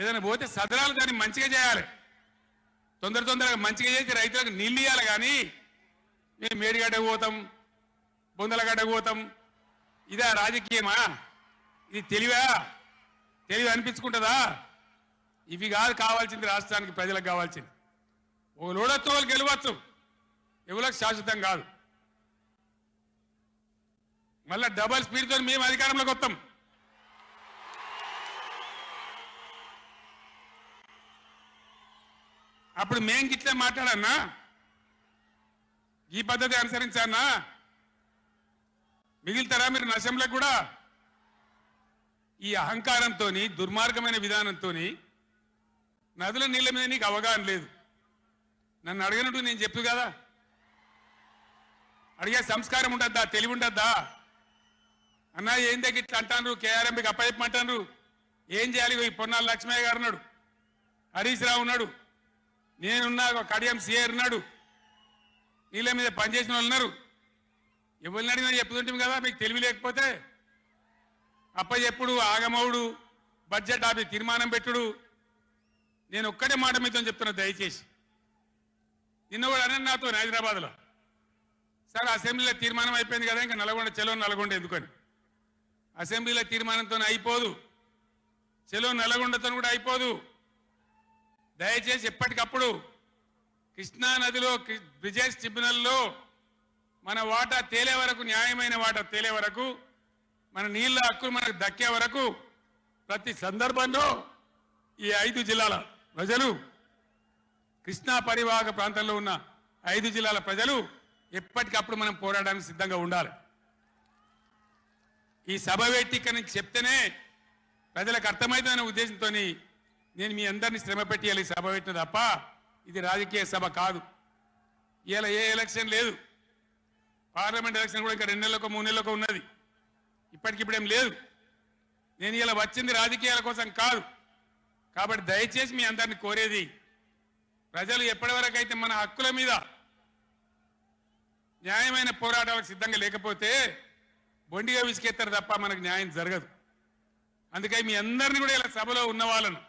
ఏదైనా పోతే సదరాలు దాన్ని మంచిగా చేయాలి, తొందరగా మంచిగా చేసి రైతులకు నీళ్ళు ఇవ్వాలి. కానీ మేము మేడిగడ్డకు పోతాం, బొందలగడ్డకు పోతాం, ఇదా రాజకీయమా? ఇది తెలివి అనిపించుకుంటుందా? ఇవి కాదు కావాల్సింది, రాష్ట్రానికి ప్రజలకు కావాల్సింది. ఓ లోడొచ్చు వాళ్ళు గెలవచ్చు, ఎవరికి శాశ్వతం కాదు. మళ్ళా డబల్ స్పీడ్తో మేము అధికారంలోకి వస్తాం. అప్పుడు మేం గిట్లే మాట్లాడన్నా, ఈ పద్ధతి అనుసరించన్నా, మిగిలితారా మీరు నశంలో కూడా? ఈ అహంకారంతో, దుర్మార్గమైన విధానంతో నదుల నీళ్ళ మీద నీకు అవగాహన లేదు. నన్ను అడిగినట్టు నేను చెప్పు కదా, అడిగే సంస్కారం ఉంటుందా, తెలివి ఉంటుందా? అన్నా ఏం దగ్గర ఇట్లా అంటాను, కేఆర్ఎంపీకి అప్పచెప్పమంటాను, ఏం చేయాలి? ఈ పొన్నాల లక్ష్మయ్య గారు ఉన్నాడు, హరీష్ రావు ఉన్నాడు, నేనున్నా, కడియం సిఆర్ ఉన్నాడు, నీళ్ళ మీద పనిచేసిన వాళ్ళు ఉన్నారు. ఎవరిని అడిగినా చెప్తుంటాం కదా. మీకు తెలివి లేకపోతే అప్పచెప్పుడు, ఆగమవుడు, బడ్జెట్ ఆపి తీర్మానం పెట్టుడు. నేను ఒక్కటే మాట మీతో చెప్తున్నా, దయచేసి. నిన్న కూడా అన్న నాతో హైదరాబాద్లో, సార్ అసెంబ్లీలో తీర్మానం అయిపోయింది కదా, ఇంకా నల్గొండ ఎందుకని. అసెంబ్లీలో తీర్మానంతో అయిపోదు, చెలో నల్గొండతో కూడా అయిపోదు. దయచేసి ఎప్పటికప్పుడు కృష్ణా నదిలో బ్రిజేష్ ట్రిబ్యునల్లో మన వాటా తేలే వరకు, న్యాయమైన వాటా తేలే వరకు, మన నీళ్ళ హక్కులు మనకు దక్కే వరకు ప్రతి సందర్భంలో ఈ 5 జిల్లాల ప్రజలు, కృష్ణా పరివాహక ప్రాంతంలో ఉన్న 5 జిల్లాల ప్రజలు ఎప్పటికప్పుడు మనం పోరాడడానికి సిద్ధంగా ఉండాలి. ఈ సభ పెట్టి ఇక్కడ నుంచి చెప్తేనే ప్రజలకు అర్థమవుతుందనే ఉద్దేశంతో నేను మీ అందరినీ శ్రమ పెట్టి ఈ సభ పెట్టిన తప్ప ఇది రాజకీయ సభ కాదు. ఇలా ఏ ఎలక్షన్ లేదు, పార్లమెంట్ ఎలక్షన్ కూడా ఇంకా 2 నెలలకు 3 నెలలకు ఉన్నది, ఇప్పటికిప్పుడేం లేదు. నేను ఇలా వచ్చింది రాజకీయాల కోసం కాదు. కాబట్టి దయచేసి మీ అందరిని కోరేది, ప్రజలు ఎప్పటివరకు అయితే మన హక్కుల మీద న్యాయమైన పోరాటాలకు సిద్ధంగా లేకపోతే బొండిగా విసికెత్తారు తప్ప మనకు న్యాయం జరగదు. అందుకని మీ అందరినీ కూడా ఇలా సభలో ఉన్న వాళ్ళను,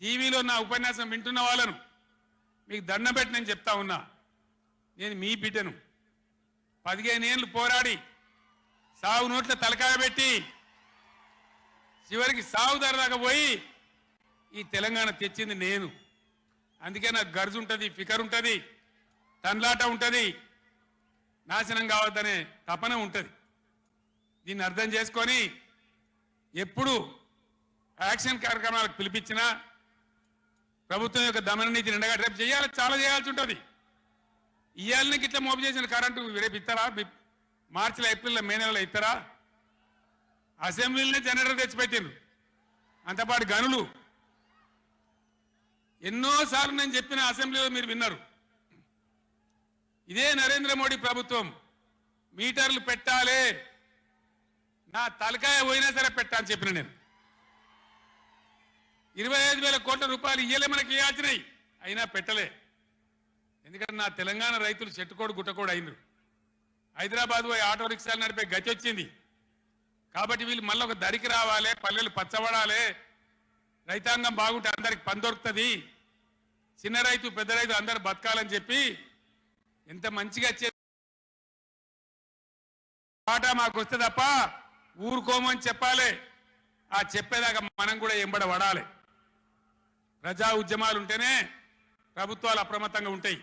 టీవీలో నా ఉపన్యాసం వింటున్న వాళ్ళను మీకు దండం పెట్టి నేను చెప్తా ఉన్నా, నేను మీ బిడ్డను. 15 ఏళ్ళు పోరాడి సాగు నోట్ల తలకాయ పెట్టి చివరికి సాగు ధరదాకా పోయి ఈ తెలంగాణ తెచ్చింది నేను. అందుకే నాకు గర్జు ఉంటుంది, ఫికర్ ఉంటుంది, తన్లాట ఉంటుంది, నాశనం కావద్దనే తపన ఉంటుంది. దీన్ని అర్థం చేసుకొని ఎప్పుడు యాక్షన్ కార్యక్రమాలకు పిలిపించినా ప్రభుత్వం యొక్క దమన నీతిని ఎండగట్టి రేపు చేయాలి, చాలా చేయాల్సి ఉంటుంది. ఇవాళకి ఇట్లా మోపు చేసిన కరెంటు రేపు ఇస్తారా? మార్చిలో, ఏప్రిల్లో, మే నెలలో ఇస్తారా? అసెంబ్లీలోనే జనరేటర్ తెచ్చిపెట్టిండ్రు, అంతపాటు గనులు. ఎన్నోసార్లు నేను చెప్పిన అసెంబ్లీలో మీరు విన్నారు. ఇదే నరేంద్ర మోడీ ప్రభుత్వం మీటర్లు పెట్టాలి, నా తలకాయ పోయినా సరే పెట్టాలని చెప్పిన నేను. 25,000 కోట్ల రూపాయలు ఇయ్యలే మనకి ఇవ్వాల్సినాయి, అయినా పెట్టలే. ఎందుకంటే నా తెలంగాణ రైతులు చెట్టుకోడు గుట్టకోడు అయినరు. హైదరాబాద్ పోయి ఆటో రిక్షాలు నడిపే గతి వచ్చింది. కాబట్టి వీళ్ళు మళ్ళీ ఒక దరికి రావాలి, పల్లెలు పచ్చబడాలి, రైతాంగం బాగుంటే అందరికి పని దొరుకుతుంది, చిన్న రైతు పెద్ద రైతు అందరు బతకాలని చెప్పి ఎంత మంచిగా పాట మాకు వస్తే తప్ప ఊరుకోమని చెప్పాలి. ఆ చెప్పేదాకా మనం కూడా ఎంబడబడాలి. ప్రజా ఉద్యమాలు ఉంటేనే ప్రభుత్వాలు అప్రమత్తంగా ఉంటాయి,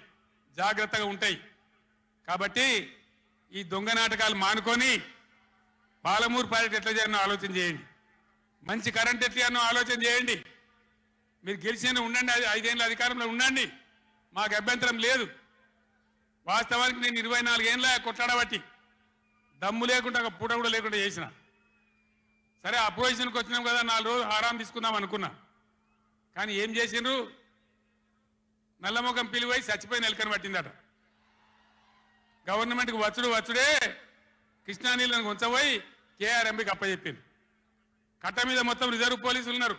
జాగ్రత్తగా ఉంటాయి. కాబట్టి ఈ దొంగ నాటకాలు మానుకొని పాలమూరు ప్రాజెక్ట్ ఎట్లా చేయాలో ఆలోచన చేయండి, మంచి కరెంట్ ఎట్లా చేయాలో ఆలోచన చేయండి. మీరు గెలిచిన ఉండండి, 5 ఏళ్ళ అధికారంలో ఉండండి, మాకు అభ్యంతరం లేదు. వాస్తవానికి నేను 24 ఏళ్ళ కొట్లాడబట్టి దమ్ము లేకుండా ఒక పూట కూడా లేకుండా చేసిన. సరే అపోజిషన్కి వచ్చినాం కదా, 4 రోజులు ఆరాం తీసుకుందాం అనుకున్నా. కానీ ఏం చేసిండ్రు? నల్లముఖం పిలివై చచ్చిపోయిన ఎలకని పట్టిందట. గవర్నమెంట్కి వచ్చుడే కృష్ణా నీళ్ళని ఉంచబోయి కేఆర్ఎంపీకి అప్పచెప్పింది. కట్ట మీద మొత్తం రిజర్వ్ పోలీసులు ఉన్నారు.